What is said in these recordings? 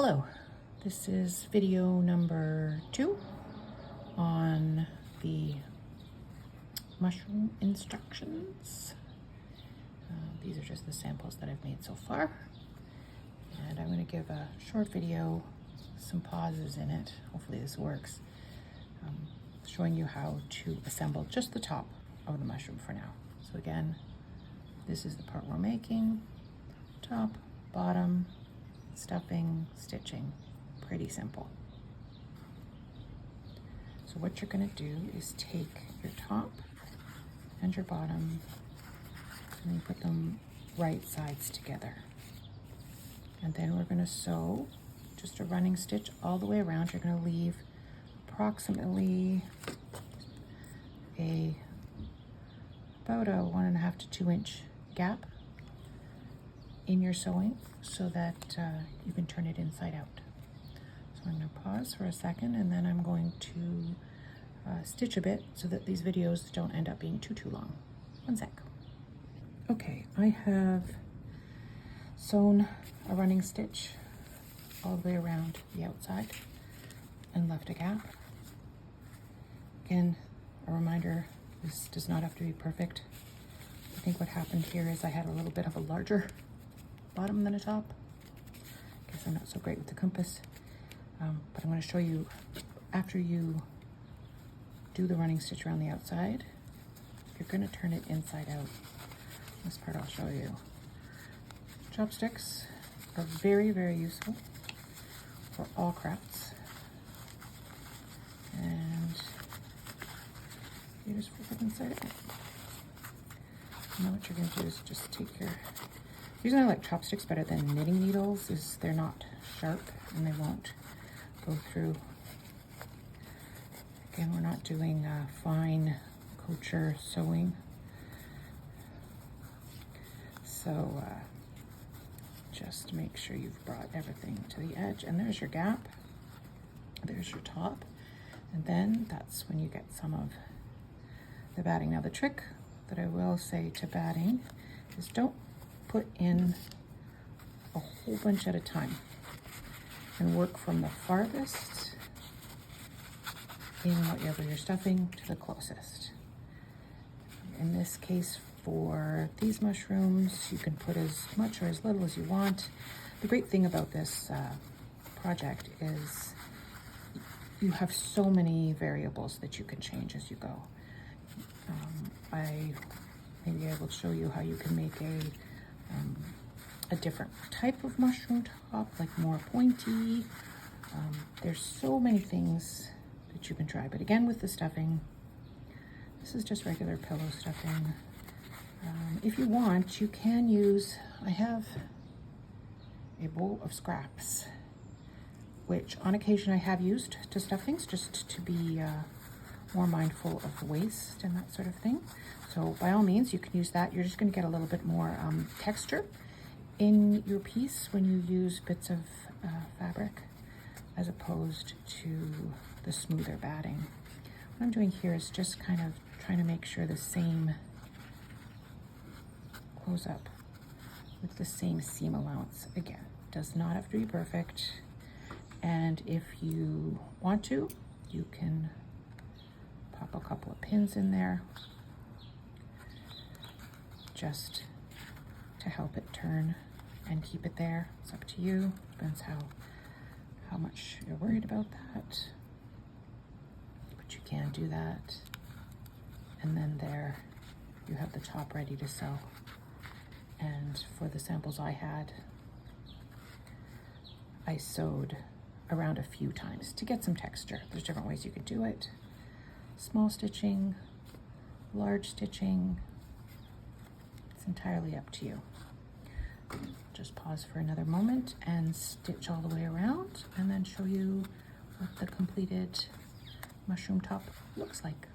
Hello, this is video number 2 on the mushroom instructions. These are just the samples that I've made so far, and I'm going to give a short video, some pauses in it, hopefully this works, showing you how to assemble just the top of the mushroom for now. So again, this is the part we're making: top, bottom, stuffing, stitching. Pretty simple. So what you're going to do is take your top and your bottom and you put them right sides together. And then we're going to sew just a running stitch all the way around. You're going to leave approximately about a 1.5 to 2 inch gap in your sewing so that you can turn it inside out. So I'm going to pause for a second and then I'm going to stitch a bit so that these videos don't end up being too long. One sec. Okay, I have sewn a running stitch all the way around the outside and left a gap. Again, a reminder, this does not have to be perfect. I think what happened here is I had a little bit of a larger bottom than a top. Guess I'm not so great with the compass, but I'm going to show you after you do the running stitch around the outside, you're going to turn it inside out. This part I'll show you. Chopsticks are very, very useful for all crafts, and you just flip it inside out. Now what you're going to do is just take your, the reason I like chopsticks better than knitting needles is they're not sharp and they won't go through. Again, we're not doing fine couture sewing. So just make sure you've brought everything to the edge. And there's your gap. There's your top. And then that's when you get some of the batting. Now the trick that I will say to batting is don't put in a whole bunch at a time and work from the farthest in whatever you're stuffing to the closest. In this case, for these mushrooms, you can put as much or as little as you want. The great thing about this project is you have so many variables that you can change as you go. I may be able to show you how you can make a different type of mushroom top, like more pointy. There's so many things that you can try, but again with the stuffing, this is just regular pillow stuffing. If you want, you can use, I have a bowl of scraps, which on occasion I have used to stuff things just to be more mindful of the waste and that sort of thing. So by all means, you can use that. You're just going to get a little bit more texture in your piece when you use bits of fabric as opposed to the smoother batting. What I'm doing here is just kind of trying to make sure the same close up with the same seam allowance. Again, does not have to be perfect, and if you want to, you can pop a couple of pins in there just to help it turn and keep it there. It's up to you. Depends how much you're worried about that. But you can do that. And then there you have the top ready to sew. And for the samples I had, I sewed around a few times to get some texture. There's different ways you could do it. Small stitching, large stitching, it's entirely up to you. Just pause for another moment and stitch all the way around and then show you what the completed mushroom top looks like.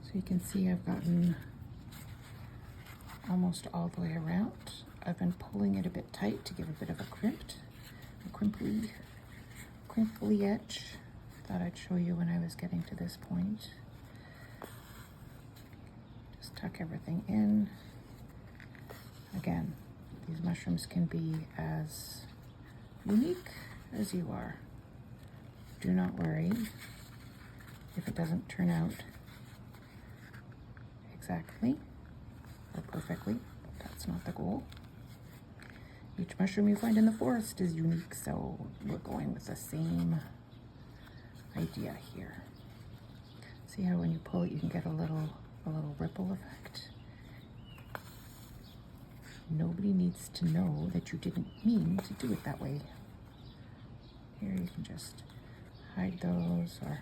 So you can see I've gotten almost all the way around. I've been pulling it a bit tight to give a bit of a crimply edge. Thought I'd show you when I was getting to this point. Just tuck everything in. Again, these mushrooms can be as unique as you are. Do not worry if it doesn't turn out exactly or perfectly. That's not the goal. Each mushroom you find in the forest is unique, so we're going with the same idea here. See how when you pull it, you can get a little ripple effect? Nobody needs to know that you didn't mean to do it that way. Here you can just hide those, or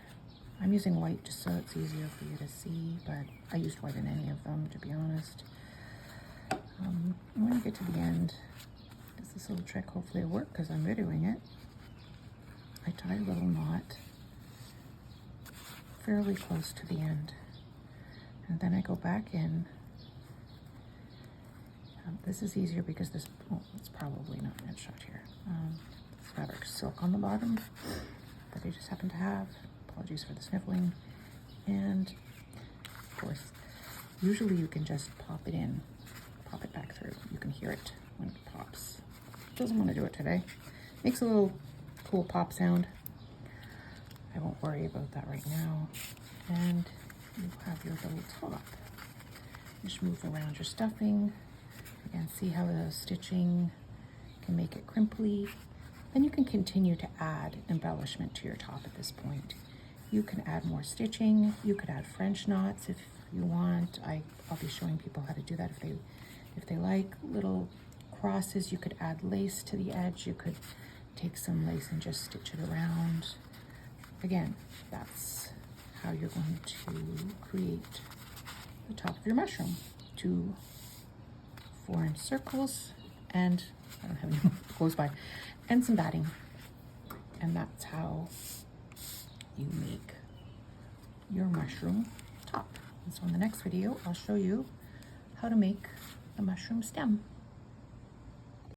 I'm using white just so it's easier for you to see, but I used white in any of them, to be honest. And when you get to the end, does this little trick hopefully work because I'm videoing it. I tie a little knot fairly close to the end, and then I go back in. This is easier because this, oh, it's probably not meant shot here. This fabric silk on the bottom that I just happen to have. Apologies for the sniffling. And of course, usually you can just pop it in, pop it back through. You can hear it when it pops. Doesn't want to do it today. Makes a little cool pop sound. I won't worry about that right now. And you have your little top. Just move around your stuffing. Again, see how the stitching can make it crimply. Then you can continue to add embellishment to your top at this point. You can add more stitching. You could add French knots if you want. I'll be showing people how to do that if they like. Little crosses, you could add lace to the edge. You could take some lace and just stitch it around. Again, that's how you're going to create the top of your mushroom. 2 4-inch circles, and I don't have any more close by, and some batting. And that's how you make your mushroom top. And so in the next video, I'll show you how to make the mushroom stem.